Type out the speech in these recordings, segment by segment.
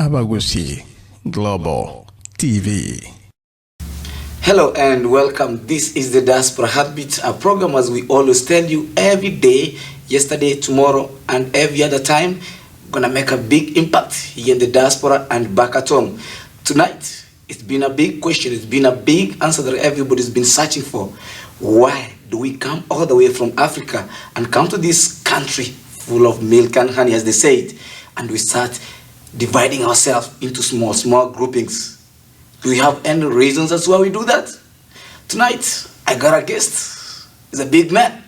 Abagusi Global TV. Hello and welcome. This is the Diaspora Heartbeat, a program as we always tell you every day, yesterday, tomorrow, and every other time, gonna make a big impact here in the diaspora and back at home. Tonight, it's been a big question. It's been a big answer that everybody's been searching for. Why do we come all the way from Africa and come to this country full of milk and honey, as they say it, and we start dividing ourselves into small groupings? Do we have any reasons as to why we do that? Tonight, I got a guest. He's a big man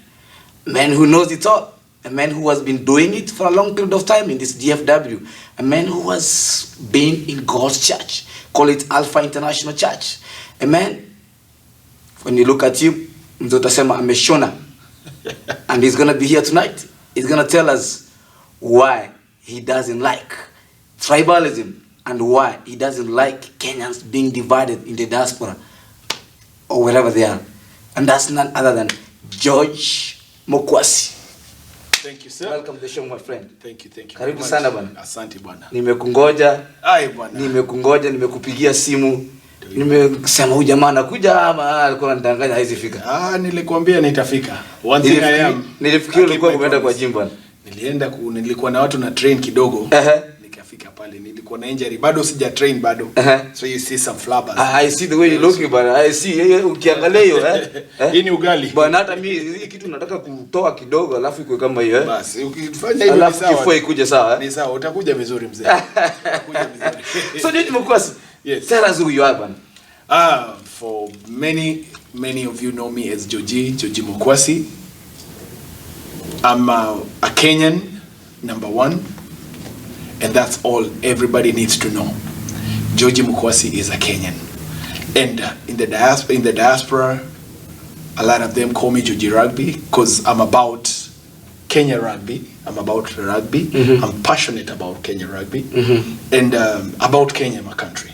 who knows it all, a man who has been doing it for a long period of time in this DFW, a man who has been in God's church, call it Alpha International Church, a man, when you look at him, mzotasema ameshona, and he's going to be here tonight. He's going to tell us why he doesn't like tribalism and why he doesn't like Kenyans being divided in the diaspora or wherever they are. And that's none other than George Mokuasi. Thank you, sir. Welcome to the show, my friend. Thank you. Karibu sana bwana. Asante bwana. Nimekungoja. Ai bwana. Nimekupigia simu. Nimesema huyu jamaa anakuja ama alikuwa anadanganya haizi fika. Nilikwambia nitafika. One thing I am. Nilifikiri ulikuwa umeenda kwa gym bwana. Nilikuwa na watu na train kidogo. Nikafika pale. Nilikuwa na injury. Bado sija train bado. So you see some flabbers. I see the way you looking bwana. I see ukiangalia hiyo Hii ni ugali. Bwana hata mimi hii kitu nataka kutoa kidogo alafu iko kama hiyo Basi ukifanya hivyo ni sawa. Alafu kifua ikuje sawa Ni sawa, utakuja vizuri mzee. Utakuja vizuri. So George Mokuasi. Yes. Tell us who you are bwana. For many of you know me as George Mokuasi. I'm a Kenyan, number one, and that's all everybody needs to know. George Mokuasi is a Kenyan, and in the diaspora, a lot of them call me George Rugby because I'm about Kenya rugby. I'm about rugby. I'm passionate about Kenya rugby, and about Kenya, my country.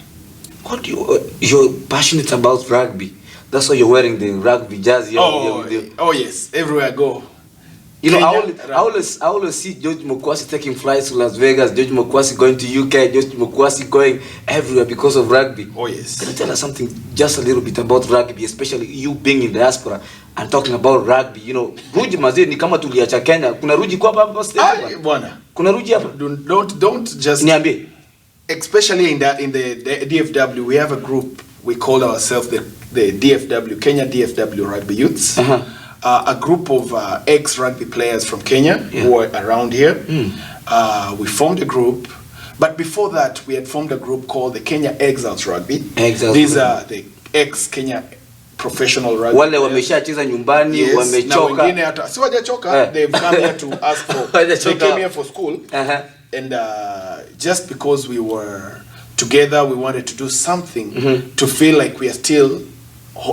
What you're passionate about rugby? That's why you're wearing the rugby jersey. Oh yes, everywhere I go. You know, I always see George Mokuasi taking flights to Las Vegas, George Mokuasi going to UK, George Mokuasi going everywhere because of rugby. Oh yes. Can you tell us something, just a little bit about rugby, especially you being in diaspora and talking about rugby? You know, Ruji mazee ni kama tuliacha Kenya. Kuna Ruji kwa hapa state bwana. Kuna Ruji hapa. Don't just niambie. Especially in the DFW, we have a group. We call ourselves the DFW, Kenya DFW Rugby Youths. A group of ex-rugby players from Kenya who are around here. We formed a group, but before that, we had formed a group called the Kenya Exiles Rugby. These are the ex-Kenya professional rugby. Wale wameshacheza nyumbani, wamechoka. Na wengine hata si wajachoka, they've come here to ask for. They came here for school. And just because we were together, we wanted to do something to feel like we are still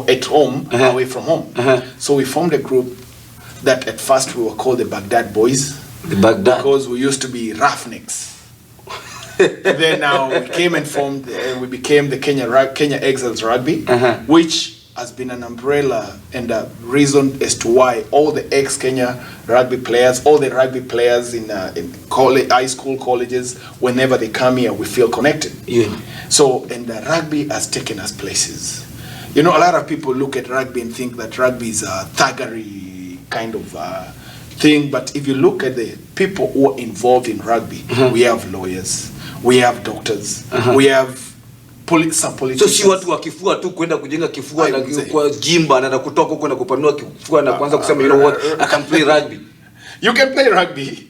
at home, away from home. So we formed a group that at first we were called the Baghdad Boys. The Baghdad. Because we used to be roughnecks. Then now we came and formed, we became the Kenya Exiles Rugby, which has been an umbrella and a reason as to why all the ex-Kenya rugby players, all the rugby players in college, high school, colleges, whenever they come here, we feel connected. So, and rugby has taken us places. You know, a lot of people look at rugby and think that rugby is a thuggery kind of thing, but if you look at the people who are involved in rugby, we have lawyers, we have doctors, we have some politicians. So si watu wa kifua tu kwenda kujenga kifua na kwa gymba na kutoka huko na kupanua kifua na kuanza kusema you know what, I can play rugby. You can play rugby,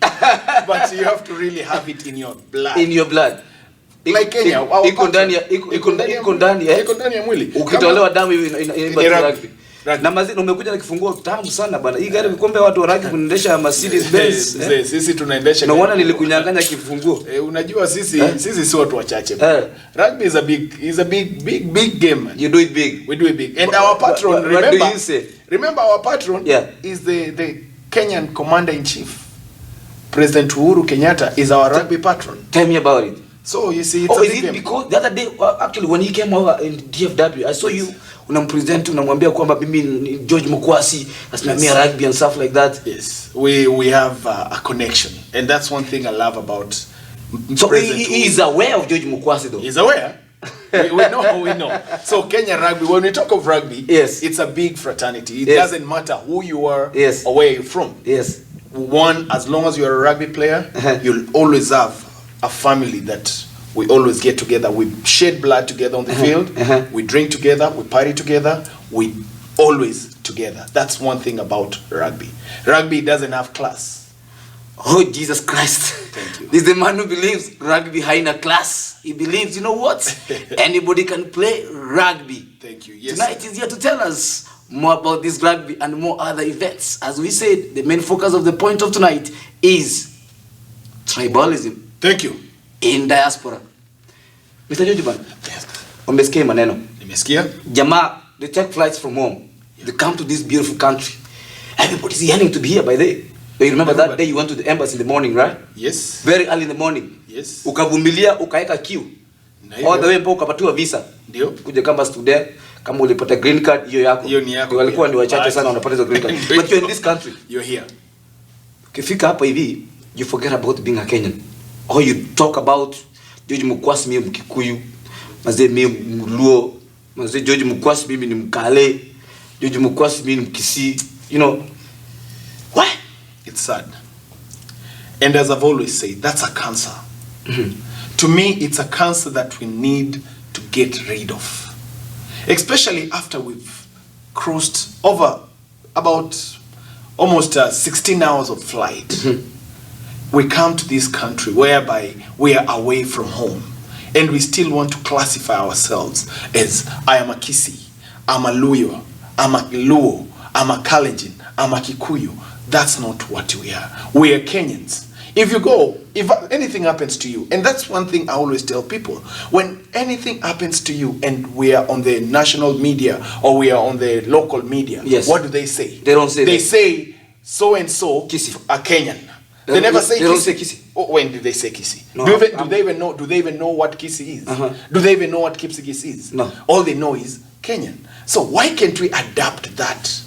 but you have to really have it in your blood. In your blood. Like Kenya, iko ndani ya mwili. Ukitolewa damu ina rugby. Na mazini umekuja na kifunguo tamu sana bana. Hii gari vikombe watu wa rugby kuendesha Mercedes Benz. Sisi tunaendesha. Naona nilikunyang'anya kifunguo. Unajua sisi si watu wachache. Rugby is a big game. Man. You do it big. We do it big. And our patron, remember our patron is the Kenyan Commander-in-Chief. President Uhuru Kenyatta is our rugby patron. Tell me about it. So you see, it's a big game. Because the other day, actually, when he came over in DFW, I saw you unampresent, unamwambia kwamba mimi George Mokuasi asimamia rugby and stuff like that. Yes, we have a connection, and that's one thing I love about So present he is aware of George Mokuasi though. He's aware. we know. So Kenya rugby, when we talk of rugby, yes, it's a big fraternity. It yes. doesn't matter who you are, yes, or where you're from. Yes. One, as long as you're a rugby player, you'll always have a family that we always get together. We shed blood together on the field. We drink together. We party together. We always together. That's one thing about rugby. Rugby doesn't have class. Oh, Jesus Christ. Thank you. This is the man who believes rugby in a class. He believes, you know what? Anybody can play rugby. Thank you. Yes. Tonight is here to tell us more about this rugby and more other events. As we said, the main focus of the point of tonight is tribalism. Thank you. In diaspora. Mr. Jojiban, Yes. umesikia maneno. Nimesikia. Jamaa, they take flights from home. They come to this beautiful country. Everybody's yearning to be here by the way. You remember that day you went to the embassy in the morning, right? Yes. Very early in the morning. Yes. Ukavumilia, ukaeka queue. All the way mpaka ukapatiwa visa. Ndio. Kuja kama student, kama ulipata green card, hiyo yako. Hiyo ni yako. Walikuwa ni wachache sana wanapata hizo green card. But you're in this country. You're here. Ukifika hapa hivi, you forget about being a Kenyan. Or you talk about George Mokuasi mimi Mkikuyu, mazee mimi Mluo, mazee George Mokuasi mimi ni Mkale, George Mokuasi mimi ni Mkisii, you know. What? It's sad. And as I've always said, that's a cancer. To me, it's a cancer that we need to get rid of. Especially after we've crossed over about almost 16 hours of flight. We come to this country whereby we are away from home. And we still want to classify ourselves as, I am a Kisi, I'm a Luyo, I'm a Luo, I'm a Kalenjin, I'm a Kikuyu. That's not what we are. We are Kenyans. If you go, if anything happens to you, and that's one thing I always tell people, when anything happens to you and we are on the national media or we are on the local media, yes, what do they say? They don't say They that. say so-and-so Kisi. a Kenyan. They never say Kisi. Kisi. Don't say Kisi. Oh, when did they say Kisi? No, do they even know? Do they even know what Kisi is? Do they even know what Kipsigis is? No. All they know is Kenyan. So why can't we adapt that?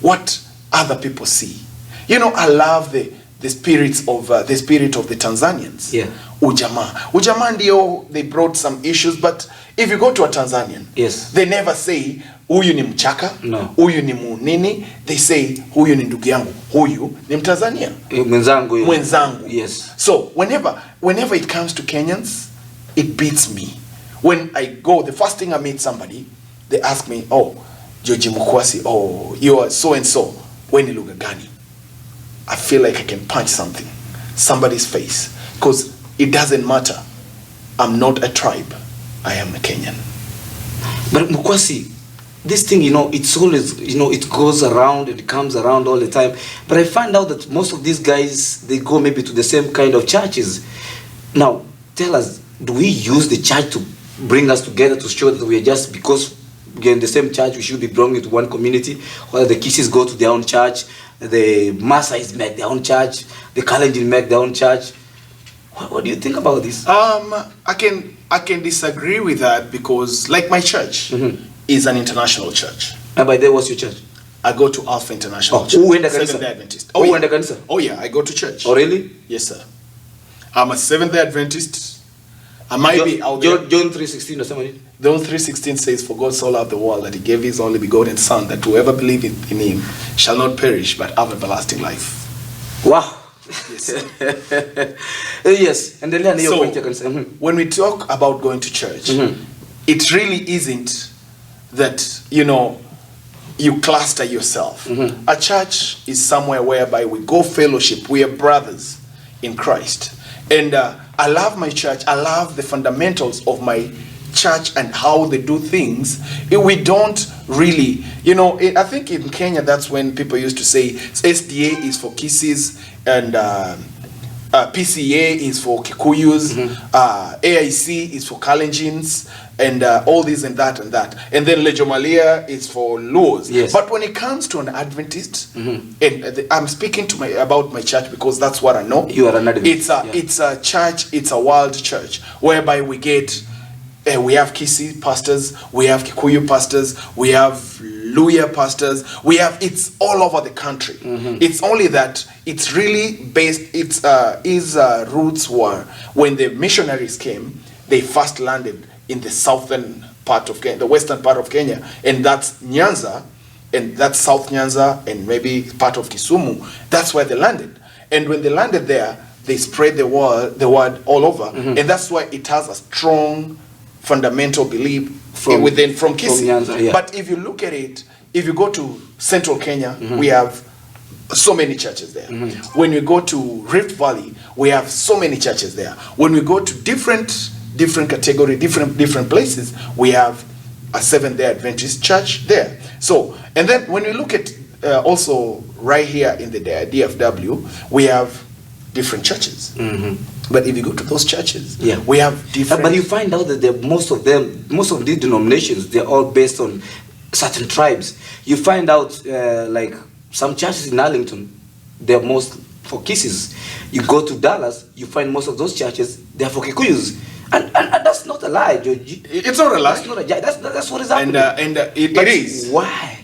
What other people see? You know, I love the spirit of the Tanzanians. Yeah. Ujamaa ndio, they brought some issues, but if you go to a Tanzanian, yes, they never say huyu ni Mchaka, no, huyu ni Munini. They say huyu ni ndugu yangu, huyu ni Mtanzania, mwenzangu. Yes. So whenever it comes to Kenyans, it beats me. When I go, the first thing I meet somebody, they ask me, oh, George Mokuasi, oh, you are so and so. When you look at Gani, I feel like I can punch somebody's face, because it doesn't matter. I'm not a tribe. I am a Kenyan. But Mokuasi, this thing, you know, it's always, you know, it goes around and it comes around all the time. But I find out that most of these guys, they go maybe to the same kind of churches. Now, tell us, do we use the church to bring us together to show that we are just, because we're in the same church, we should be belonging to one community? Or the Kisis go to their own church, the Maasais make their own church, the Kalenjin make their own church? What do you think about this? I can disagree with that, because like my church is an international church. And by there, what's your church? I go to Alpha International Church. Seventh-day Adventist. Oh Yeah, I go to church. Oh really? Yes, sir. I'm a Seventh-day Adventist. I might be out there. John 3:16 or something. John 3:16 says, "For God so loved the world that He gave His only begotten Son, that whoever believeth in Him shall not perish but have everlasting life." Wow. Yes. Yes. And then So, when we talk about going to church, it really isn't that, you know, you cluster yourself. A church is somewhere whereby we go fellowship. We are brothers in Christ. And I love my church. I love the fundamentals of my church and how they do things. We don't really, you know, I think in Kenya, that's when people used to say SDA is for Kisis and PCA is for Kikuyus, AIC is for Kalenjins, and all this and that and that. And then Lejomalia is for Luos. Yes. But when it comes to an Adventist, and I'm speaking to about my church because that's what I know. You are an Adventist. It's a church, it's a world church, whereby we have Kisi pastors, we have Kikuyu pastors, we have Luya pastors. We have, it's all over the country. It's only that it's really based, his roots were when the missionaries came, they first landed in the southern part of Kenya, the western part of Kenya, and that's Nyanza, and that's South Nyanza, and maybe part of Kisumu. That's where they landed. And when they landed there, they spread the word all over, and that's why it has a strong fundamental belief from Kisii. Nyanza, yeah. But if you look at it, if you go to central Kenya, we have so many churches there. When we go to Rift Valley, we have so many churches there. When we go to different category, different places, we have a Seventh-day Adventist church there. So, and then when we look at also right here in the DFW, we have different churches. But if you go to those churches, we have different. But you find out that most of these denominations, they're all based on certain tribes. You find out like some churches in Arlington, they're most for Kisses. You go to Dallas, you find most of those churches, they're for Kikuyus. And that's not a lie, George. It's not a lie. That's not a lie. That's what is happening. And it is. Why?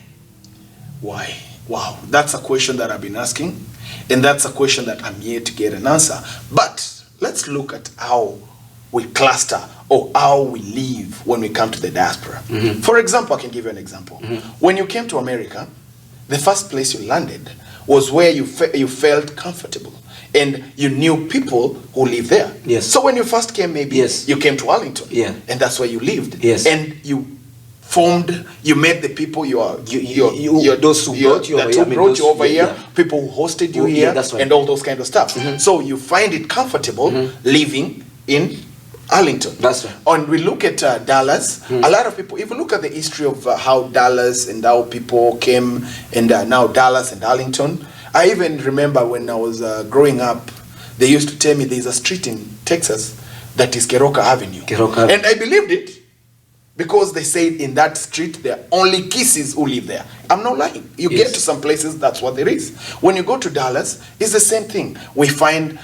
Why? Wow, that's a question that I've been asking, and that's a question that I'm yet to get an answer. But let's look at how we cluster or how we live when we come to the diaspora. For example, I can give you an example. When you came to America, the first place you landed was where you felt comfortable, and you knew people who live there. Yes. So when you first came, maybe you came to Arlington, and that's where you lived. Yes. And you met the people those who brought you over here, people who hosted you here, that's right. and all those kind of stuff. So you find it comfortable living in Arlington. That's right. And we look at Dallas. A lot of people, if you look at the history of how Dallas and how people came, and now Dallas and Arlington. I even remember when I was growing up, they used to tell me there's a street in Texas that is Keroka Avenue. And I believed it. Because they said in that street there are only Kisses who live there. I'm not lying. You get to some places, that's what there is. When you go to Dallas, it's the same thing. We find,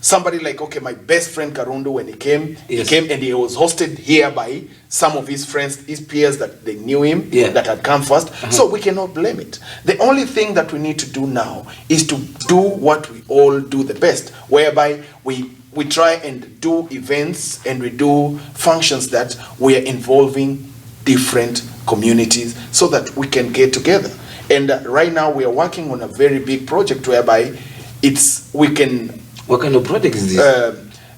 somebody like, okay, my best friend Karundu, when he came and he was hosted here by some of his friends, his peers that they knew him, that had come first. So we cannot blame it. The only thing that we need to do now is to do what we all do the best, whereby we try and do events and we do functions that we are involving different communities so that we can get together. And right now we are working on a very big project whereby What kind of project is this?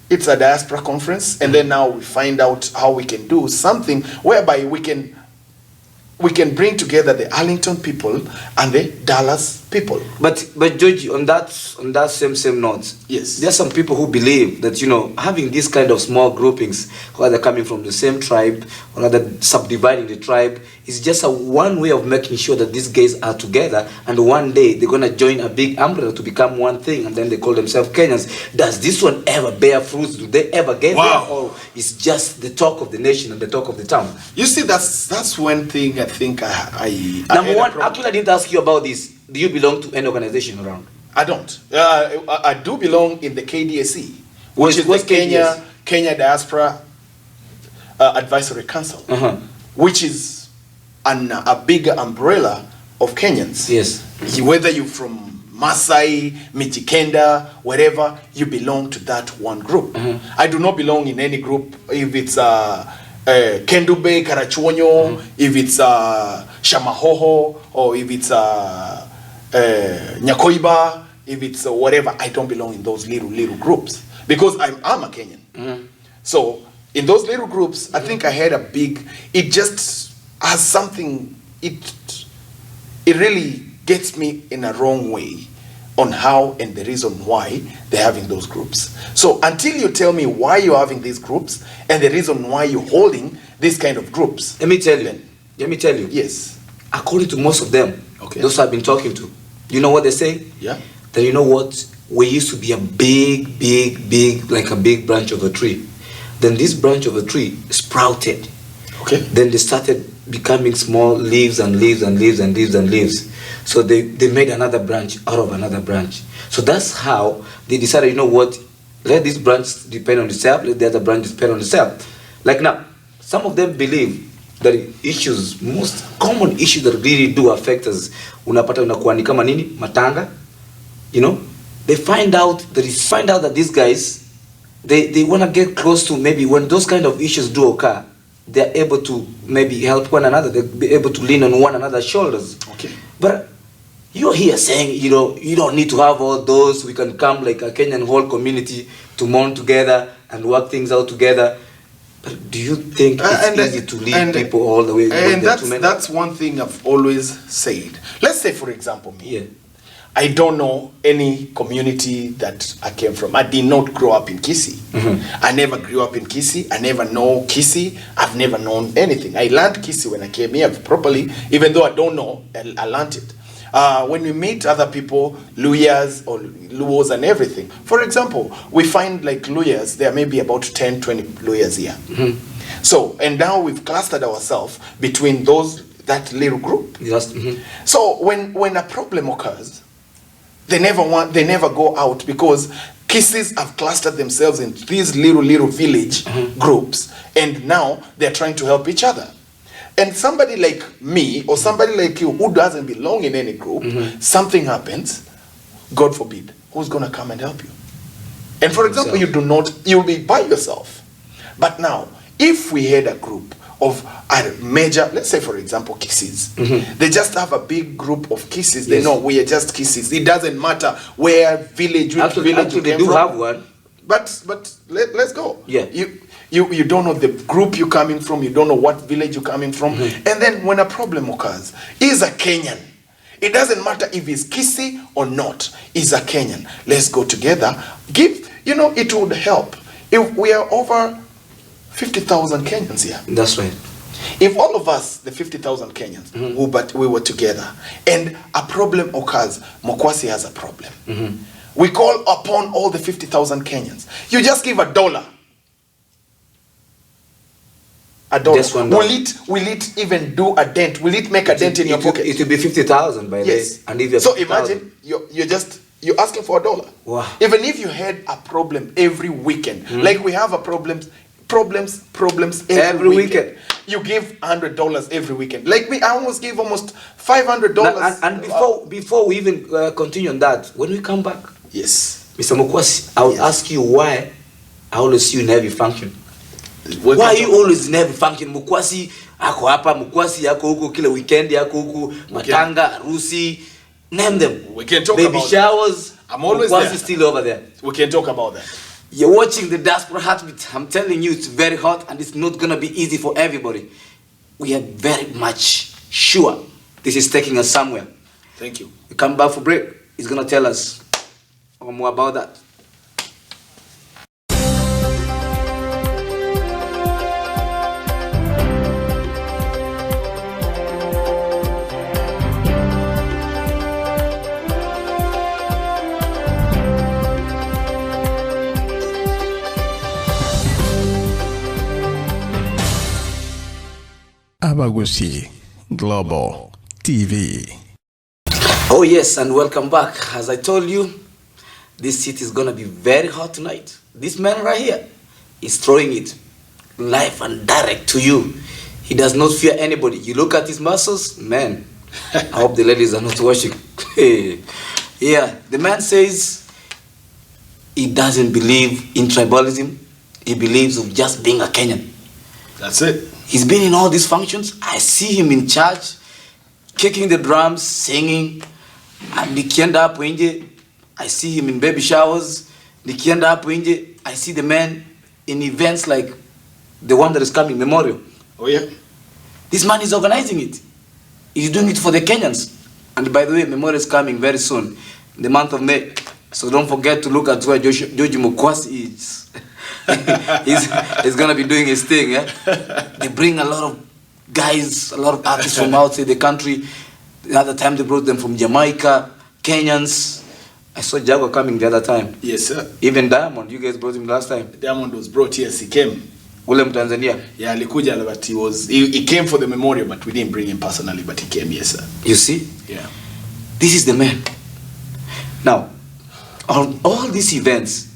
It's a diaspora conference, and then now we find out how we can do something whereby we can bring together the Arlington people and the Dallas people. But George, on that same note, there are some people who believe that having these kind of small groupings, whether coming from the same tribe or rather subdividing the tribe, is just one way of making sure that these guys are together, and one day they're gonna join a big umbrella to become one thing, and then they call themselves Kenyans. Does this one ever bear fruits? Do they ever get there, or it's just the talk of the nation and the talk of the town? You see, that's one thing I think I Number one, actually, I didn't ask you about this. Do you belong to any organization around? I don't. I do belong in the KDSC, which is the Kenya Diaspora Advisory Council, which is a bigger umbrella of Kenyans. Yes. Whether you're from Masai, Mijikenda, wherever, you belong to that one group. I do not belong in any group. If it's Kendube, Karachuonyo, if it's Shamahoho, or if it's Nyakoiba, if it's whatever, I don't belong in those little groups because I'm a Kenyan. So in those little groups, I think I had it just has something, it really gets me in a wrong way on how and the reason why they're having those groups. So until you tell me why you're having these groups and the reason why you're holding these kind of groups. Let me tell you. Yes. According to most of them, those I've been talking to, you know what they say? Yeah. That you know what? We used to be a big, like a big branch of a tree. Then this branch of a tree sprouted. Okay. Then they started becoming small leaves and leaves and leaves and leaves and leaves. So they made another branch out of another branch. So that's how they decided, you know what, let this branch depend on itself, let the other branch depend on itself. Like now, some of them believe that issues, most common issues that really do affect us, unapata unakuwa ni kama nini, matanga, you know, they find out that these guys, they want to get close to, maybe when those kind of issues do occur, they're able to maybe help one another, they'll be able to lean on one another's shoulders. Okay. But you're here saying, you know, you don't need to have all those, we can come like a Kenyan whole community to mourn together and work things out together. But do you think it's easy to lead people all the way? And that's one thing I've always said. Let's say, for example, me. Yeah. I don't know any community that I came from. I did not grow up in Kisii. I never grew up in Kisii. I never know Kisii. I've never known anything. I learned Kisii when I came here properly, even though I don't know, I learned it. When we meet other people, Luyas or Luos and everything. For example, we find like Luyas, there may be about 10, 20 Luyas here. So, and now we've clustered ourselves between that little group. Yes. So when a problem occurs, they never go out because Kisiis have clustered themselves in these little village groups, and now they're trying to help each other. And somebody like me or somebody like you who doesn't belong in any group, something happens, God forbid, who's going to come and help you? And for example, you'll be by yourself. But now, if we had a group of a major, let's say for example, Kisiis, they just have a big group of Kisiis. They know we are just Kisiis. It doesn't matter where village, which village you they came do from. have one. But let's go. Yeah. You don't know the group you're coming from. You don't know what village you're coming from. And then when a problem occurs, he's a Kenyan. It doesn't matter if he's Kisii or not. He's a Kenyan. Let's go together. It would help if we are over 50,000 Kenyans here. That's right. If all of us, the 50,000 Kenyans, but we were together, and a problem occurs, Mokuasi has a problem. We call upon all the 50,000 Kenyans. You just give $1. $1. Will it even do a dent? Will it make a dent in your pocket? It will be 50,000 by yes. then. And if so imagine you're asking for $1. Wow. Even if you had a problem every weekend, like we have a problems every weekend. You give $100 every weekend. Like me, I almost give almost $500. Now, and before we even continue on that, when we come back, yes, Mr. Mokuasi, I will ask you why I always see you in every function. Why are you always in every function? Mokuasi ako hapa, Mokuasi yako huko kila weekend yako huko, matanga, harusi, name them. We can talk baby about showers. I'm always Mokuasi there. Still over there. We can talk about that. You're watching the Diaspora Heartbeat. I'm telling you, it's very hot and it's not gonna be easy for everybody. We are very much sure this is taking us somewhere. Thank you. We come back for break. He's gonna tell us more about that. Mokuasi Global TV. Oh yes, and welcome back. As I told you, this city is gonna be very hot tonight. This man right here is throwing it live and direct to you. He does not fear anybody. You look at his muscles, man. I hope the ladies are not watching. Yeah, the man says he doesn't believe in tribalism. He believes of just being a Kenyan. That's it. He's been in all these functions. I see him in church, kicking the drums, singing. And nikienda hapo nje, I see him in baby showers. Nikienda hapo nje, I see the man in events like the one that is coming, Memorial. Oh yeah. This man is organizing it. He's doing it for the Kenyans. And by the way, Memorial is coming very soon, in the month of May. So don't forget to look at where George Mokuasi is. he's gonna be doing his thing. They bring a lot of guys, a lot of artists from outside the country. The other time they brought them from Jamaica, Kenyans. I saw Jaguar coming the other time. Yes, sir. Even Diamond, you guys brought him last time. Diamond was brought, yes, he came. Ule Tanzania. Yeah, alikuja, but he came for the memorial, but we didn't bring him personally, but he came, yes, sir. You see? Yeah. This is the man. Now, on all these events,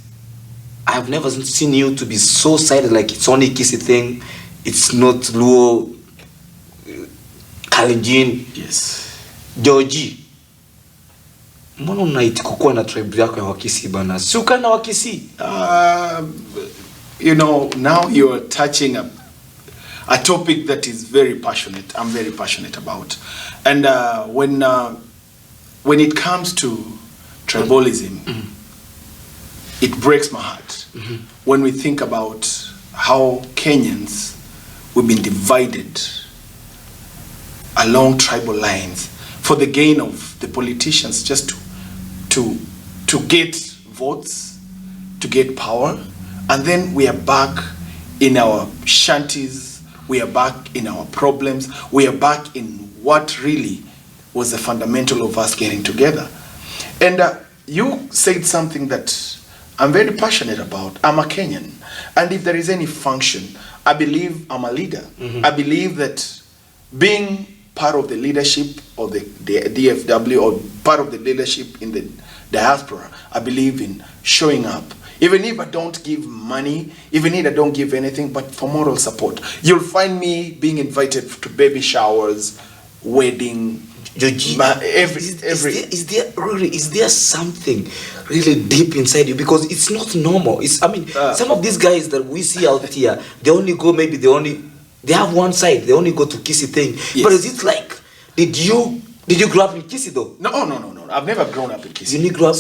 I've never seen you to be so excited like it's only Kisii thing. It's not Luo. Kalenjin, Yes. Georgie. Mbona unaiti kukuwa na tribe yako ya Wakisi bana? Si ukana Wakisi? You know, now you're touching a topic that is very passionate. I'm very passionate about. And when it comes to tribalism, it breaks my heart when we think about how Kenyans, we've been divided along tribal lines for the gain of the politicians, just to get votes, to get power, and then we are back in our shanties, we are back in our problems, we are back in what really was the fundamental of us getting together. And you said something that I'm very passionate about. I'm a Kenyan, and if there is any function, I believe I'm a leader. I believe that being part of the leadership of the DFW or part of the leadership in the diaspora, I believe in showing up. Even if I don't give money, even if I don't give anything, but for moral support. You'll find me being invited to baby showers, wedding, Is there something really deep inside you? Because it's not normal. Some of these guys that we see out here, they only go, they have one side, they only go to Kisi thing. Yes. But is it like, did you grow up in Kisi though? No. I've never grown up in Kisi. You didn't grow up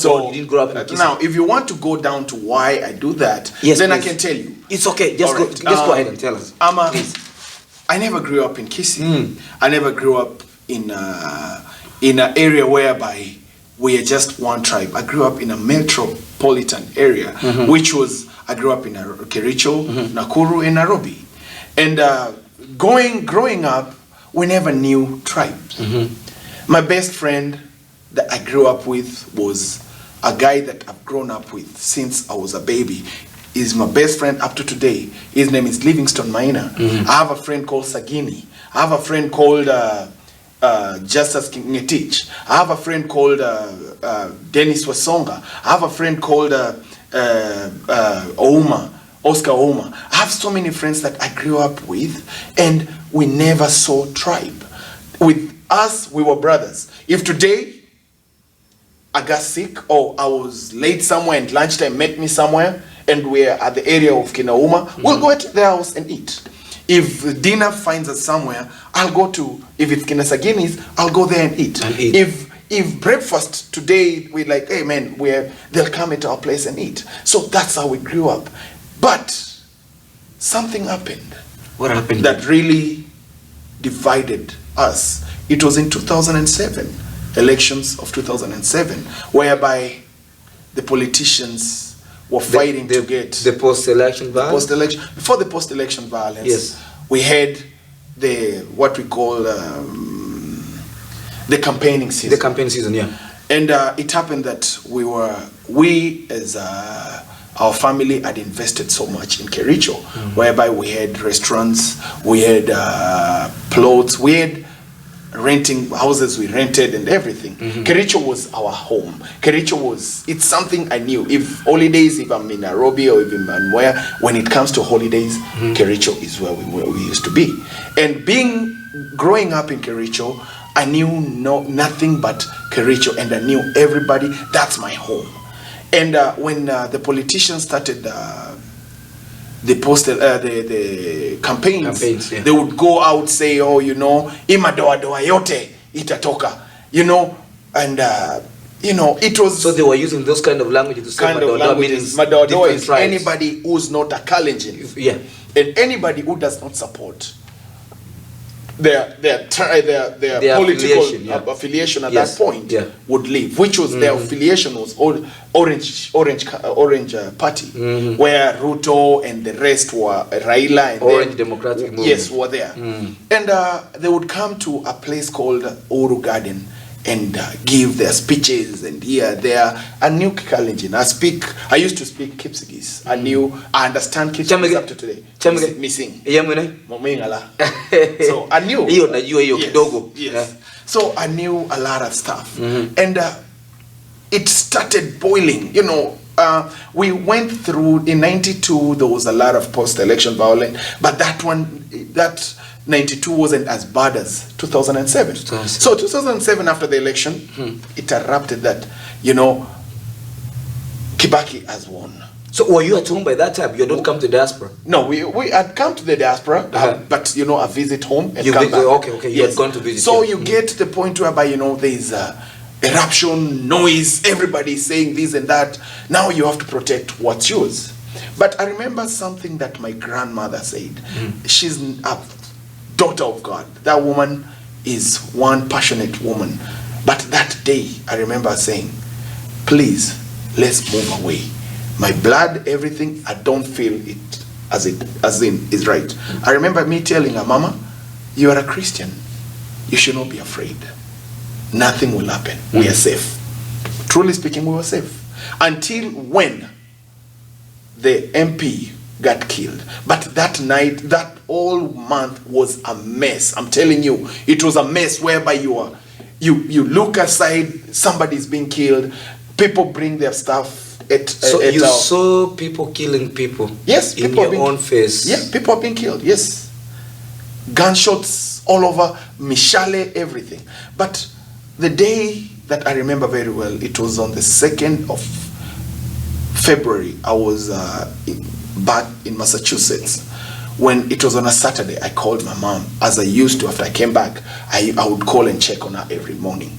in Kisi. Now, if you want to go down to why I do that, yes, then please. I can tell you. It's okay. Just go ahead and tell us. I never grew up in Kisi. I never grew up in an area whereby we are just one tribe. I grew up in a metropolitan area, which was, I grew up in Kericho, Nakuru, and Nairobi. And growing up, we never knew tribes. My best friend that I grew up with was a guy that I've grown up with since I was a baby. He's my best friend up to today. His name is Livingston Maina. I have a friend called Sagini. I have a friend called Justice Ngetich. I have a friend called Dennis Wasonga. I have a friend called Oscar Ouma. I have so many friends that I grew up with, and we never saw tribe. With us, we were brothers. If today I got sick or I was late somewhere and lunchtime met me somewhere and we're at the area of Kinauma, we'll go to their house and eat. If dinner finds us somewhere, I'll go to, if it's Kinasagini's, I'll go there and eat. If breakfast today, we're like, hey man, they'll come into our place and eat. So that's how we grew up. But something happened. What happened? That really divided us. It was in 2007, elections of 2007, whereby the politicians were fighting to get the post-election violence. Before the post-election violence, yes, we had what we call the campaigning season. The campaign season, yeah. And it happened that we as our family had invested so much in Kericho, whereby we had restaurants, we had plots, we had renting houses, we rented and everything. Kericho was our home. It's something I knew. If holidays, if I'm in Nairobi or even where, when it comes to holidays, Kericho is where we used to be. And growing up in Kericho, I knew nothing but Kericho, and I knew everybody. That's my home. And when the politicians started the campaigns, yeah, they would go out, say, oh, imadoa doa yote itatoka, and it was. So they were using those kind of languages to say madoa means madoa is anybody who's not a Kalenjin, yeah, and anybody who does not support their political affiliation at that point would leave, which was their affiliation was Orange Party, where Ruto and the rest were Raila and Orange Democratic Movement. Yes, were there, and they would come to a place called Uru Garden and give their speeches, and here there. I knew Kalenjin. I used to speak Kipsigis. I understand Kipsigis up to today. Missing. So I knew. Yes. So I knew a lot of stuff, and it started boiling. we went through, in 92, there was a lot of post-election violence, but that 92 wasn't as bad as 2007. So 2007, after the election, it erupted that, Kibaki has won. So were you at home by that time? You don't come to diaspora? No, we had come to the diaspora, but a visit home and come back. Okay, you had gone to visit. So you get to the point whereby there's eruption, noise, everybody saying this and that. Now you have to protect what's yours. But I remember something that my grandmother said. She's a daughter of God. That woman is one passionate woman. But that day, I remember saying, please, let's move away. My blood, everything, I don't feel it as in is right. I remember me telling her, Mama, you are a Christian. You should not be afraid. Nothing will happen. We are safe. Truly speaking, we were safe. Until when the MP got killed. But that night, that whole month was a mess. I'm telling you, it was a mess whereby you look aside, somebody's being killed, people bring their stuff. So you saw people killing people? Yes, in your own face? Yeah, people are being killed, yes. Gunshots all over, mishale, everything. But the day that I remember very well, it was on the 2nd of February. I was back in Massachusetts. When it was on a Saturday, I called my mom, as I used to after I came back. I would call and check on her every morning.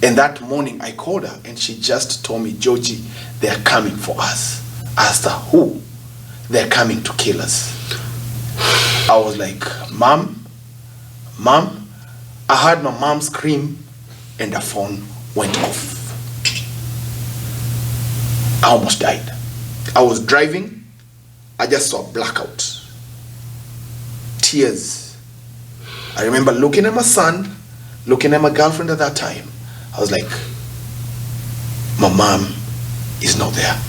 And that morning I called her and she just told me, Georgie, they are coming for us. I asked her, who? They're coming to kill us. I was like, Mom, I heard my mom scream and the phone went off. I almost died. I was driving, I just saw a blackout. Tears. I remember looking at my son, looking at my girlfriend at that time. I was like, my mom is not there.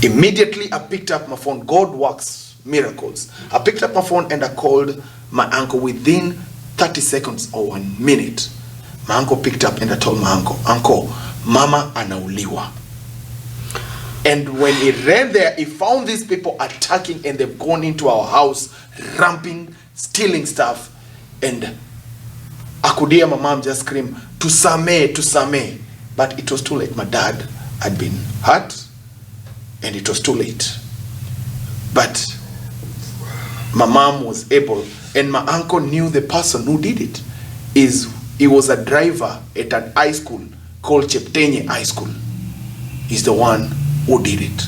Immediately I picked up my phone. God works miracles. I picked up my phone and I called my uncle within 30 seconds or 1 minute. My uncle picked up and I told my uncle, Mama anauliwa. And when he ran there, he found these people attacking and they've gone into our house, ramping, stealing stuff. And I could hear my mom just scream, Tusame. But it was too late. My dad had been hurt and it was too late. But my mom was able, and my uncle knew the person who did it. He was a driver at an high school called Cheptenye High School. He's the one who did it.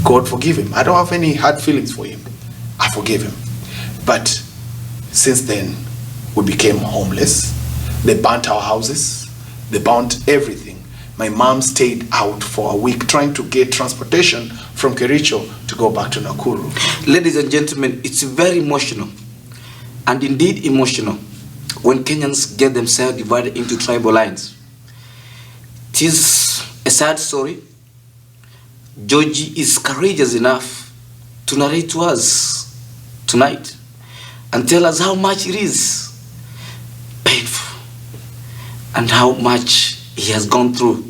God forgive him. I don't have any hard feelings for him. I forgive him. But since then, we became homeless. They burnt our houses. They burnt everything. My mom stayed out for a week trying to get transportation from Kericho to go back to Nakuru. Ladies and gentlemen, it's very emotional, and indeed emotional, when Kenyans get themselves divided into tribal lines. It is a sad story. Georgie is courageous enough to narrate to us tonight and tell us how much it is painful and how much he has gone through.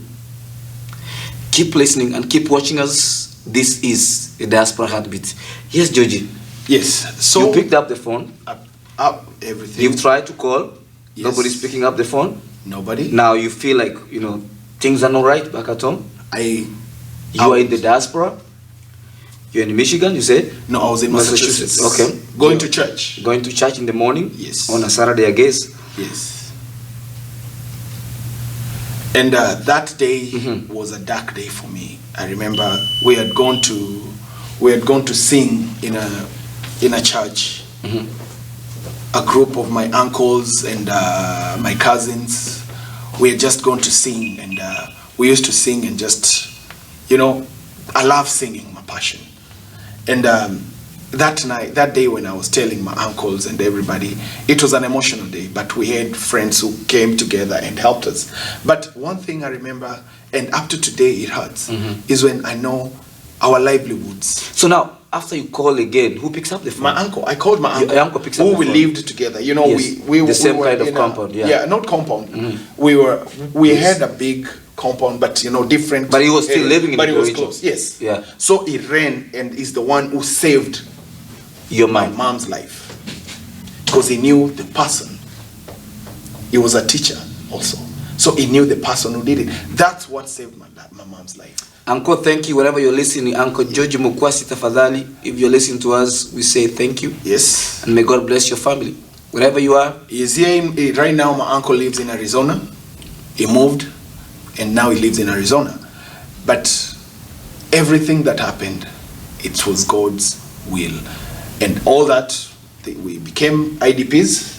Keep listening and keep watching us. This is a Diaspora Heartbeat. Yes, Georgie. Yes. So you picked up the phone. Up everything. You've tried to call. Yes. Nobody's picking up the phone. Nobody. Now you feel like, things are not right back at home. You are in the diaspora. You're in Michigan, you said? No, I was in Massachusetts. Okay. Going to church. Going to church in the morning? Yes. On a Saturday, I guess? Yes. And that day was a dark day for me. I remember we had gone to sing in a church. A group of my uncles and my cousins. We had just gone to sing, and we used to sing and just, I love singing, my passion. And that day when I was telling my uncles and everybody, it was an emotional day, but we had friends who came together and helped us. But one thing I remember, and up to today it hurts, is when I know our livelihoods. So now, after you call again, who picks up the phone? My uncle. I called my uncle. Your uncle picks up the phone. We lived together. Yes. We the same were kind of compound. Yeah, not compound. We had a big compound, but different. But he was still living in But the he was region. close, yes. Yeah. So he ran and is the one who saved my mom's life. Because he knew the person. He was a teacher also. So he knew the person who did it. That's what saved my mom's life. Uncle, thank you. Wherever you're listening, Uncle George Mokuasi tafadhali, if you're listening to us, we say thank you. Yes. And may God bless your family. Wherever you are. He's here right now. My uncle lives in Arizona. He moved and now he lives in Arizona. But everything that happened, it was God's will. And all that, we became IDPs.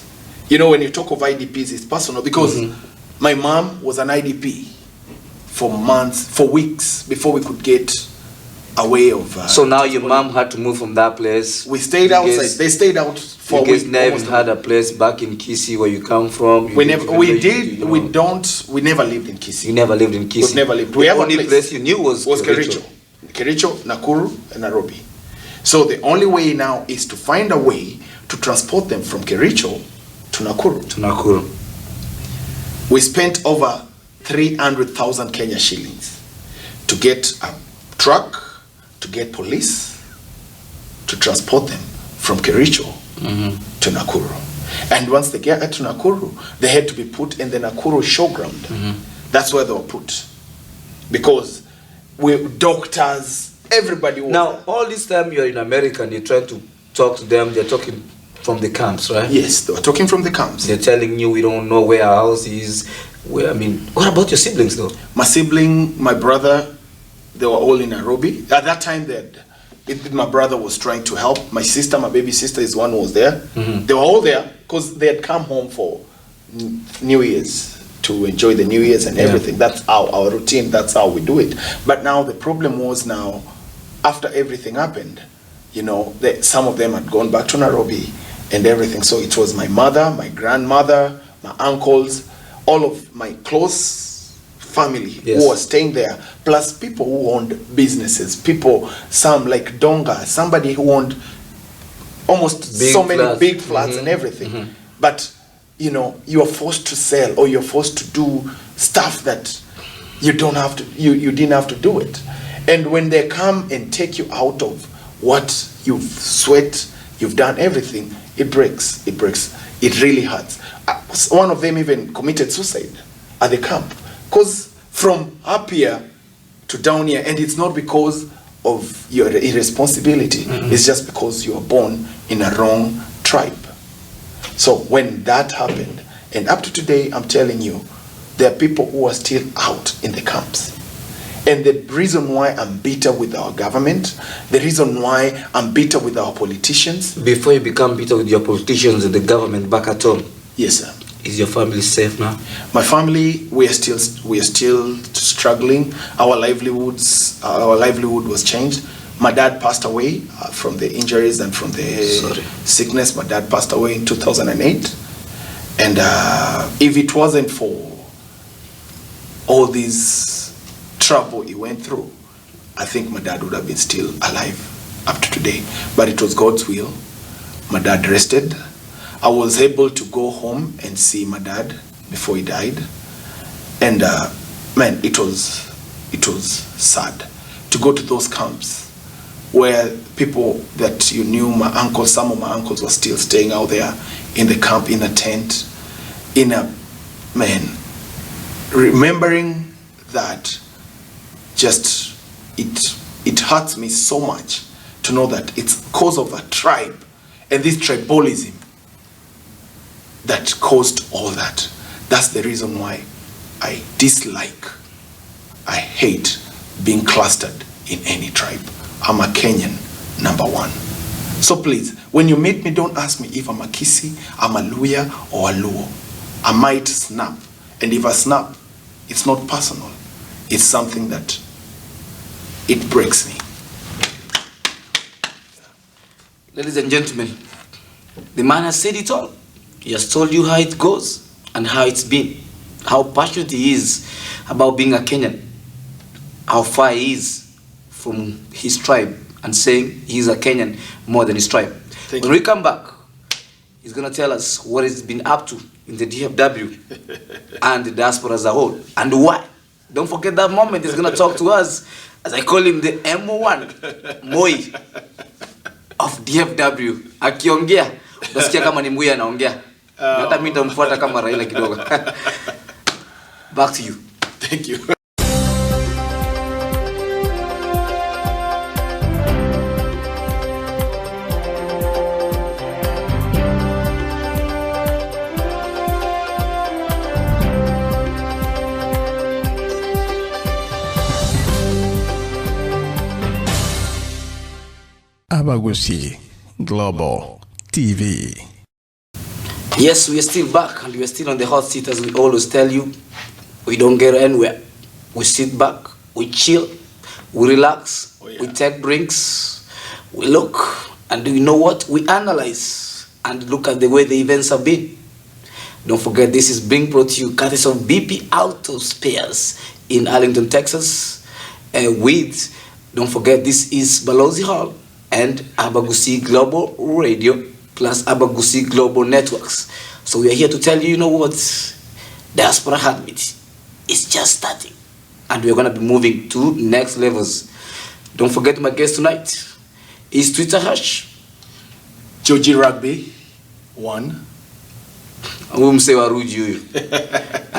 When you talk of IDPs, it's personal because my mom was an IDP for months, for weeks before we could get away of. So now your mom had to move from that place. We stayed outside. They stayed out for a week. You guys never had a place back in Kisii where you come from. We never lived in Kisii. You never lived in Kisii. We never lived. The only place you knew was Kericho. Kericho, Nakuru, and Nairobi. So the only way now is to find a way to transport them from Kericho to Nakuru. We spent over 300,000 Kenya shillings to get a truck, to get police, to transport them from Kericho to Nakuru. And once they get to Nakuru, they had to be put in the Nakuru showground. That's where they were put. Because doctors, everybody was Now, all this time you're in America and you're trying to talk to them, they're talking from the camps, right? Yes, they were talking from the camps. They're telling you we don't know where our house is. What about your siblings though? My sibling, my brother, they were all in Nairobi. At that time, my brother was trying to help. My sister, my baby sister, is one who was there. They were all there because they had come home for New Year's to enjoy the New Year's and everything. That's our routine. That's how we do it. But now the problem was after everything happened, some of them had gone back to Nairobi and everything. So it was my mother, my grandmother, my uncles, all of my close family who were staying there, plus people who owned businesses, some like Donga, somebody who owned almost many big flats and everything. But you are forced to sell or you're forced to do stuff that you didn't have to do it. And when they come and take you out of what you've sweat, you've done everything, it breaks. It really hurts. One of them even committed suicide at the camp. Because from up here to down here, and it's not because of your irresponsibility, it's just because you were born in a wrong tribe. So when that happened, and up to today, I'm telling you, there are people who are still out in the camps. And the reason why I'm bitter with our government, the reason why I'm bitter with our politicians. Before you become bitter with your politicians and the government back at home. Yes, sir. Is your family safe now? My family, we are still struggling. Our livelihood was changed. My dad passed away from the injuries and from the sickness. My dad passed away in 2008. And if it wasn't for all these trouble he went through, I think my dad would have been still alive up to today. But it was God's will. My dad rested. I was able to go home and see my dad before he died. And man, it was sad to go to those camps where people that you knew, some of my uncles were still staying out there in the camp, in a tent, remembering that, just it hurts me so much to know that it's because of a tribe and this tribalism that caused all that. That's the reason why I hate being clustered in any tribe. I'm a Kenyan, #1. So please, when you meet me, don't ask me if I'm a Kisii, I'm a Luya or a Luo. I might snap. And if I snap, it's not personal. It's something that it breaks me. Ladies and gentlemen, the man has said it all. He has told you how it goes and how it's been, how passionate he is about being a Kenyan, how far he is from his tribe, and saying he's a Kenyan more than his tribe. When we come back, he's going to tell us what he's been up to in the DFW and the diaspora as a whole, and why Don't forget that moment. He's gonna talk to us, as I call him, the M1 Moi of DFW. Akiongea, utasikia kama ni Moi anaongea. Hata mimi nitamfuata kama Raila kidogo. Back to you. Thank you. Mokuasi Global TV. Yes, we are still back and we are still on the hot seat, as we always tell you. We don't get anywhere. We sit back, we chill, we relax, we take drinks, we look, and you know what? We analyze and look at the way the events have been. Don't forget, this is being brought to you courtesy of BP Auto Spares in Arlington, Texas. Don't forget, this is Balozi Hall and Mokuasi Global Radio plus Mokuasi Global Networks. So we are here to tell you, you know what? Diaspora Heartbeat is just starting. And we're going to be moving to next levels. Don't forget my guest tonight is Twitter hash Georgie Rugby 1. And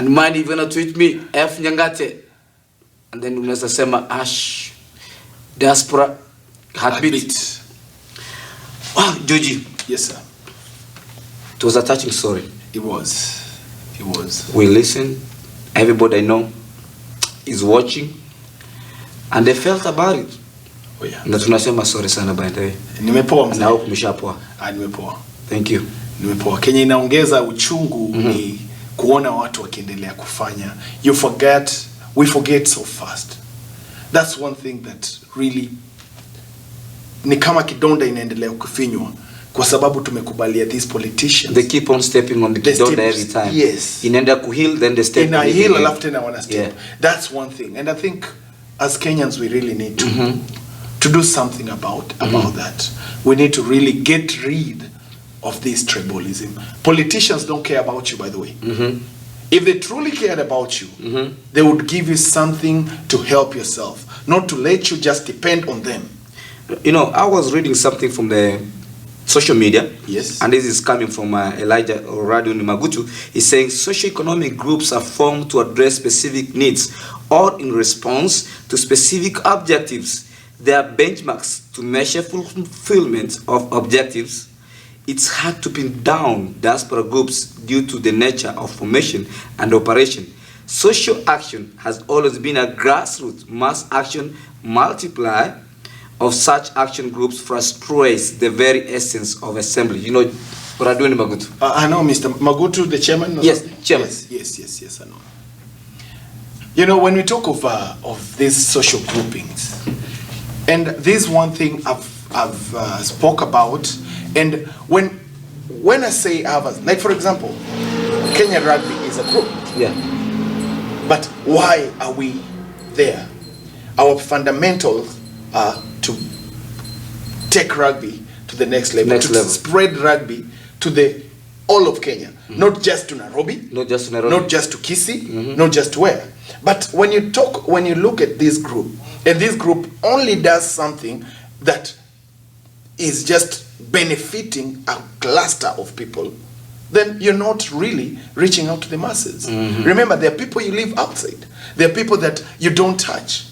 mind if you're gonna tweet me F Nyangate, and then unaweza sema hash Diaspora Heartbeat. Wow, Georgie. Yes, sir. It was a touching story. It was. It was. We listened. Everybody I know is watching, and they felt about it. Oh yeah. Na tunasema sorry sana by the way. Nimepoa mzee. Na hope umeshapoa. Nimepoa. Thank you. Nimepoa. Kenya inaongeza uchungu ni kuona watu wakiendelea kufanya. We forget so fast. That's one thing that really ni kama kidonda inaendelea kufinywa kwa sababu tumekubalia these politicians. They keep on stepping on the kidonda every time. Yes. Inaenda kuheal, then they step on it. Heal alafu tena wana step. Yeah. That's one thing. And I think as Kenyans we really need to do something about that. We need to really get rid of this tribalism. Politicians don't care about you, by the way. If they truly cared about you, they would give you something to help yourself, not to let you just depend on them. You know, I was reading something from the social media. Yes. And this is coming from Elijah Radio Magutu. He's saying socioeconomic groups are formed to address specific needs or in response to specific objectives. There are benchmarks to measure fulfillment of objectives. It's hard to pin down diaspora groups due to the nature of formation and operation. Social action has always been a grassroots mass action multiplier of such action groups frustrates the very essence of assembly. You know what I'm doing, Magutu? I know, Mr. Magutu, the chairman? Yes, chairman. Yes, I know. You know, when we talk of these social groupings, and this one thing I've spoke about, and when I say others, like for example, Kenya Rugby is a group. Yeah. But why are we there? Our fundamentals are to take rugby to the next level, spread rugby to all of Kenya, not just to Nairobi, not just to Kisii, not just where. But when you look at this group, and this group only does something that is just benefiting a cluster of people, then you're not really reaching out to the masses. Remember, there are people you live outside. There are people that you don't touch.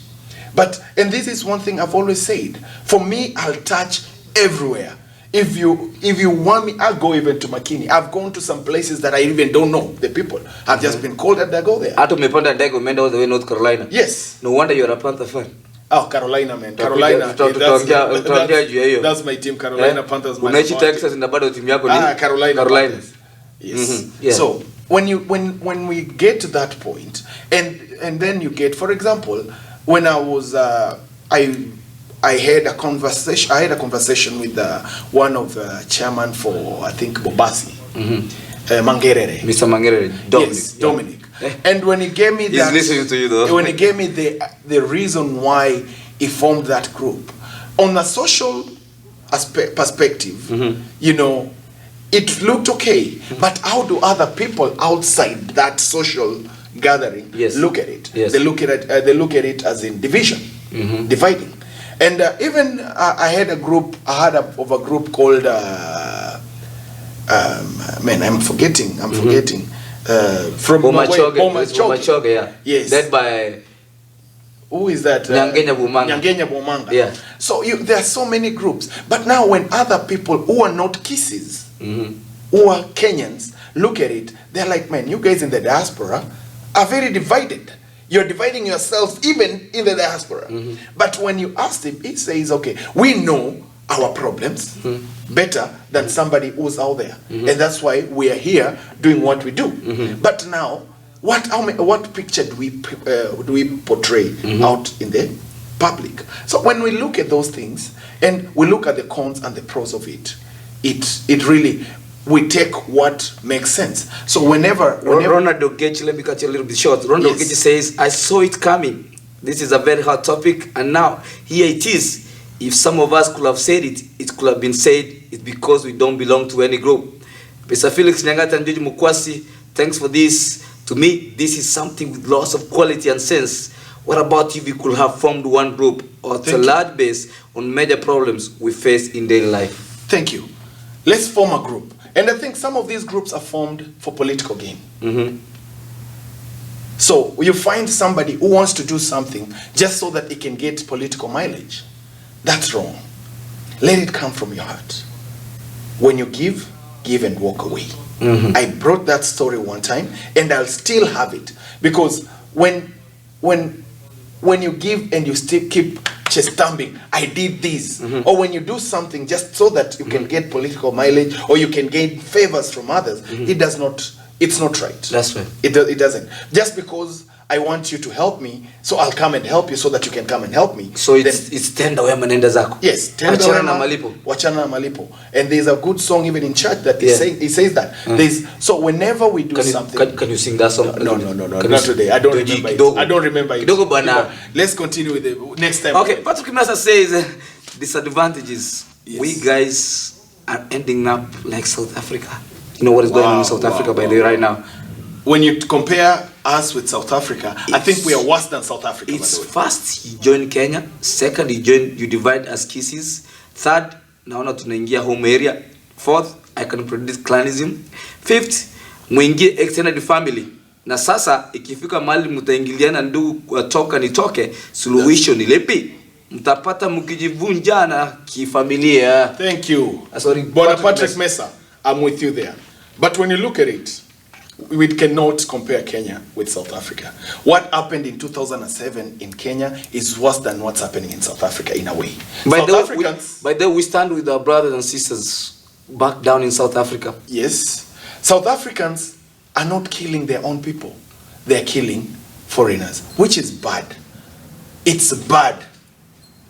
And this is one thing I've always said. For me, I'll touch everywhere. If you want me, I'll go even to Makini. I've gone to some places that I even don't know the people. I've just been called and I go there. Ato umepanda ndege umeenda all the way North Carolina. Yes. No wonder you're a Panther fan. Oh, Carolina, man. Carolina. That's my team. Carolina Panthers. Unaishi Texas na bado timu yako ni Carolina. Yes. Yeah. So when we get to that point, and then you get, for example, when I was I had a conversation with one of the chairman for, I think, Mokuasi, Mangerere. Mr. Mangerere. Dominic. Yes, Dominic. And when he gave me that, he's listening to you though. When he gave me the reason why he formed that group, on a social perspective, you it looked okay. But how do other people outside that social gathering, Yes. look at it. Yes. They look at it as in division, dividing. And even I had a group called man, I'm forgetting. From Bomachoge, yeah. Yes. Led by who is that? Nyangenya Bumanga. Nyangenya Bumanga. Yeah. So there are so many groups. But now when other people who are not Kisses, who are Kenyans, look at it, they're like, man, you guys in the diaspora are very divided. You're dividing yourselves even in the diaspora. But when you ask him, he says, okay, we know our problems better than somebody who's out there. And that's why we are here doing what we do. But now, what picture do we portray out in the public? So when we look at those things and we look at the cons and the pros of it, it really, we take what makes sense. So whenever Ronald Ogechi, let me cut you a little bit short. Ronald Ogechi says, I saw it coming. This is a very hot topic, and now here it is. If some of us could have said it, it could have been said. It's because we don't belong to any group. Mr. Felix Nyangata and George Mokuasi, thanks for this. To me, this is something with lots of quality and sense. What about if we could have formed one group or a large base on major problems we face in daily life? Thank you. Let's form a group. And I think some of these groups are formed for political gain. So you find somebody who wants to do something just so that it can get political mileage. That's wrong. Let it come from your heart. When you give and walk away. I brought that story one time, and I'll still have it, because when you give and you still keep chest thumping, I did this, or when you do something just so that you can get political mileage or you can gain favors from others, it's not right. That's right. It doesn't. Just because I want you to help me, so I'll come and help you so that you can come and help me. So it's tenda wema nenda zako. Yes, tenda wema malipo. Wachana na malipo. And there's a good song even in church that he says that. So whenever we do something. Can you sing that song? No, not today. I don't remember it. I don't remember it. Let's continue with the next time. Okay, Patrick Massa says disadvantages. Yes. We guys are ending up like South Africa. You know what is going on in South Africa by the way right now? When you compare us with South Africa, I think we are worse than South Africa. It's first, you join Kenya. Second, you divide as Kisses. Third, naona tunaingia home area. Fourth, I can predict clanism. Fifth, muingie extended family. Na sasa, ikifika mahali mutaingiliana ndugu toka nitoke, suluhisho ni lipi? Mtapata mkijivunjana kifamilia. Thank you. Sorry, Patrick Messa, I'm with you there. But when you look at it, we cannot compare Kenya with South Africa. What happened in 2007 in Kenya is worse than what's happening in South Africa in a way. By the way, we stand with our brothers and sisters back down in South Africa. Yes. South Africans are not killing their own people. They're killing foreigners, which is bad. It's bad.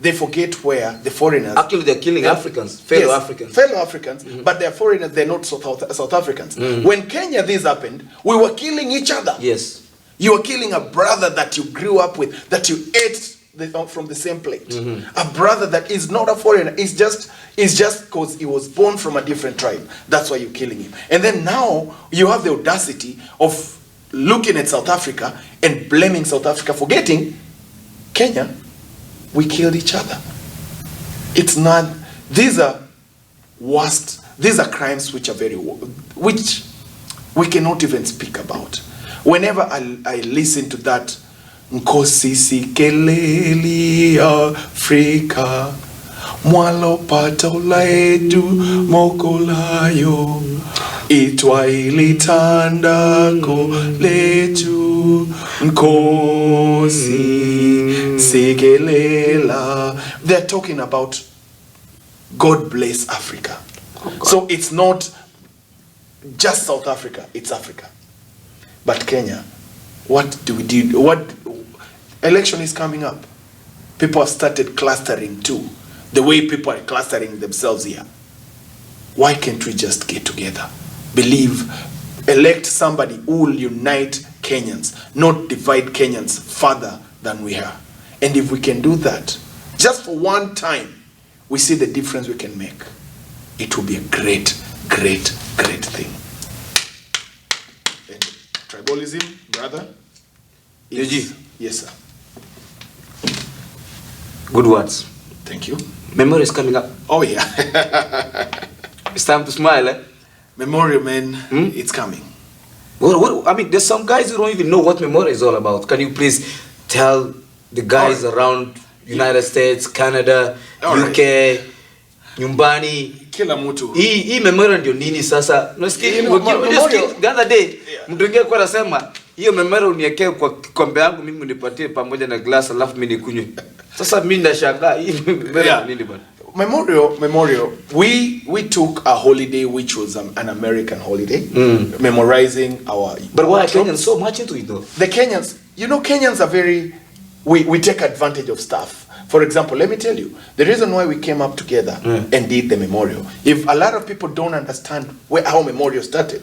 They forget where the foreigners... Actually, they're killing Africans, fellow Africans. Fellow Africans, but they're foreigners, they're not South Africans. When Kenya this happened, we were killing each other. Yes. You were killing a brother that you grew up with, that you ate from the same plate. A brother that is not a foreigner, it's just because he was born from a different tribe. That's why you're killing him. And then now, you have the audacity of looking at South Africa and blaming South Africa, forgetting Kenya. We killed each other. It's not, these are worst, these are crimes which are which we cannot even speak about. Whenever I listen to that, Nkosi sikeleli Afrika, mwalo pata ulaedu mokolayo, itwa ilitandako letu, Nkosi Segelela. They're talking about God bless Africa. So it's not just South Africa, it's Africa. But Kenya, what do we do? What election is coming up? People have started clustering too. The way people are clustering themselves here. Why can't we just get together? Elect somebody who will unite Kenyans, not divide Kenyans further than we are. And if we can do that, just for one time, we see the difference we can make. It will be a great, great, great thing. And tribalism, brother, Yoji. Yes, sir. Good words. Thank you. Memory is coming up. Oh, yeah. It's time to smile, eh? Memorial, man, it's coming. What, I mean, there's some guys who don't even know what Memorial is all about. Can you please tell the guys around United States, Canada, UK, nyumbani, Kila mtu. Hii Memorial ndio nini sasa? Unasikia the other day, mtu mwingine kwa anasema, hiyo Memorial uniwekee kwa kikombe yangu mimi unipatie pamoja na glass alafu mimi nikunywe. Sasa mimi ndashangaa hii Memorial nini bwana? Memorial. We took a holiday which was an American holiday, memorizing our. But why are Kenyans so much into it though? The Kenyans, Kenyans are very. We take advantage of stuff. For example, let me tell you the reason why we came up together and did the memorial. If a lot of people don't understand how memorial started,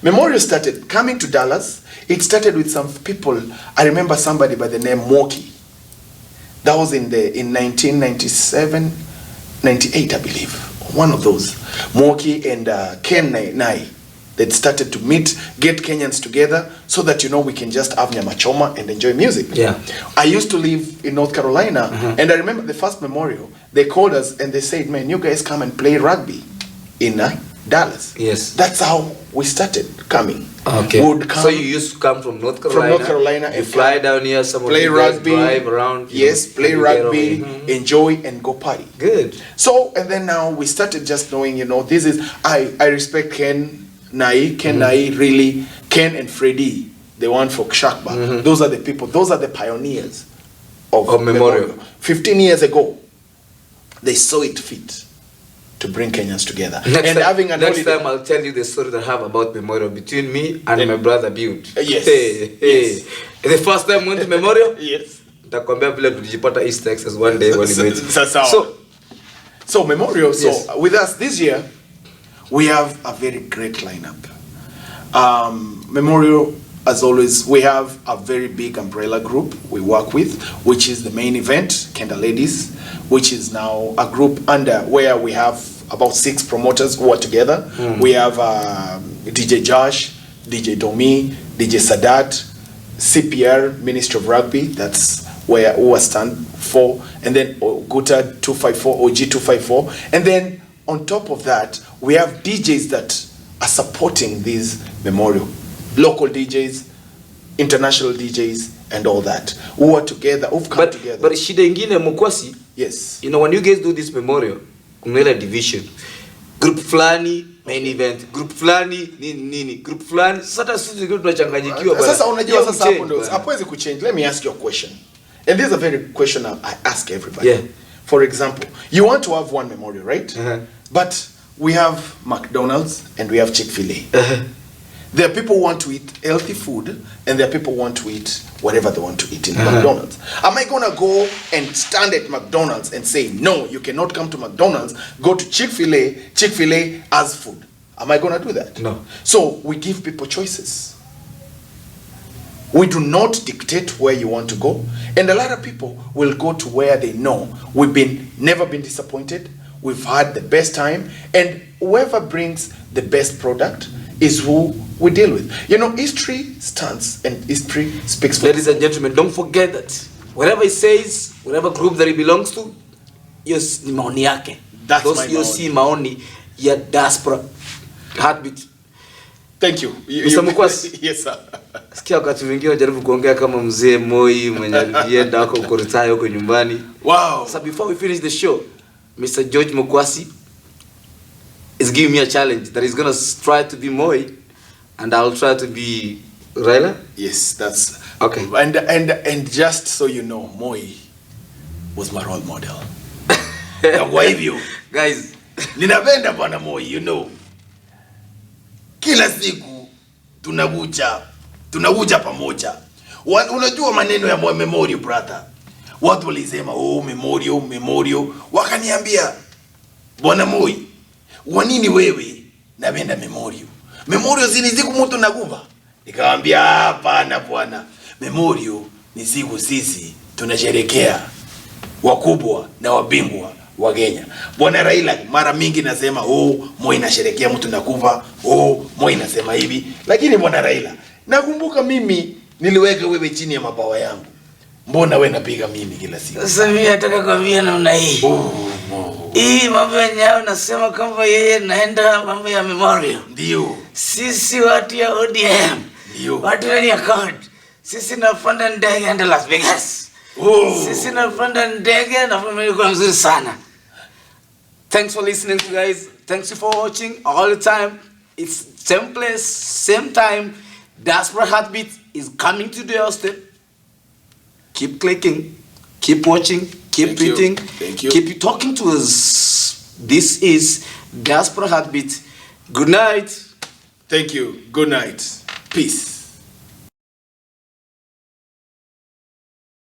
memorial started coming to Dallas. It started with some people. I remember somebody by the name Moki. That was in 1997, 98, I believe. One of those. Moki and Ken Nai. They started to get Kenyans together so that, we can just have nyama choma and enjoy music. Yeah. I used to live in North Carolina, and I remember the first memorial, they called us and they said, man, you guys come and play rugby in Dallas. Yes. That's how we started coming. Okay. So you used to come from North Carolina? From North Carolina. You fly down here, some of you guys drive around. Yes, play rugby, enjoy and go party. Good. So, and then now we started just knowing, this is, I respect Ken Nai, really, Ken and Freddie, the one for Shakba. Those are the people, those are the pioneers of Memorial. 15 years ago, they saw it fit to bring Kenyans together. Next time I'll tell you the story that I have about Memorial between me and my brother Build. Yes. Yes. The first time we went to Memorial? Yes. Nitakwambia vile tulijipata East Texas one day when we met. So Memorial, with us this year, we have a very great lineup. Memorial, as always, we have a very big umbrella group we work with, which is the main event, Kenda Ladies, which is now a group under where we have about 6 promoters who are together. We have DJ Josh, DJ Domi, DJ Sadat, CPR, Ministry of Rugby, that's who I stand for, and then Guta 254, OG 254, and then on top of that, we have DJs that are supporting this memorial. Local DJs, international DJs, and all that. Who are together, who've come together. But shida ingine Mokuasi, yes. When you guys do this memorial, kumela division. Group flani, main event. Group flani, nini. Group flani, sasa sisi tunachanganyikiwa bwana. Sasa unajua sasa hapo ndio. Hapawezi kuchange. Let me ask you a question. And this is a very question I ask everybody. Yeah. For example, you want to have one memorial, right? But we have McDonald's and we have Chick-fil-A. There are people who want to eat healthy food, and there are people who want to eat whatever they want to eat in McDonald's. Am I going to go and stand at McDonald's and say, no, you cannot come to McDonald's, go to Chick-fil-A, Chick-fil-A has food? Am I going to do that? No. So we give people choices. We do not dictate where you want to go. And a lot of people will go to where they know. We've never been disappointed. We've had the best time. And whoever brings the best product is who we deal with. History stands and history speaks for Ladies and gentlemen, don't forget that whatever he says, whatever group that he belongs to, yes, ni maoni yake. That's my maoni. Si maoni ya Diaspora Heartbeat. Thank you. Mr. Mokuasi. Yes, sir. Sikia wakati mwingine unajaribu kuongea kama mzee Moi mwenye alienda huko retire huko nyumbani. Wow. So before we finish the show, Mr. George Mokuasi is giving me a challenge that he's going to try to be Moi and I'll try to be Raila. Yes, that's okay. And just so you know, Moi was my role model. Kwa hivyo, guys, ninapenda bwana Moi, Kila siku tunakuja pamoja. Unajua maneno ya memorial, brother. Watu walisema, memorial. Wakaniambia, bwana Moi, wanini wewe napenda memorial? Memorial si siku mtu nakufa. Nikamwambia hapana bwana. Memorial ni siku sisi tunasherehekea wakubwa na wabingwa wa Kenya. Bwana Raila mara mingi nasema Moi nasherehekea mtu nakufa, Moi nasema hivi. Lakini bwana Raila, nakumbuka mimi Niliweka wewe chini ya mabawa yangu. Mbona wewe unapiga mimi kila siku? Sasa mimi nataka kuambia namna hii. Hii mambo yenyewe nasema kwamba yeye naenda mambo ya memorial. Ndio. Sisi watu ya ODM. Ndio. Watu wenye account. Sisi napanda ndege enda Las Vegas. Sisi napanda ndege na familia kwa mzuri sana. Thanks for listening to guys. Thanks for watching all the time. It's same place, same time. Diaspora Heartbeat is coming to the doorstep. Keep clicking, keep watching, keep tweeting, keep talking to us. This is Diaspora Heartbeat. Good night. Thank you. Good night. Peace.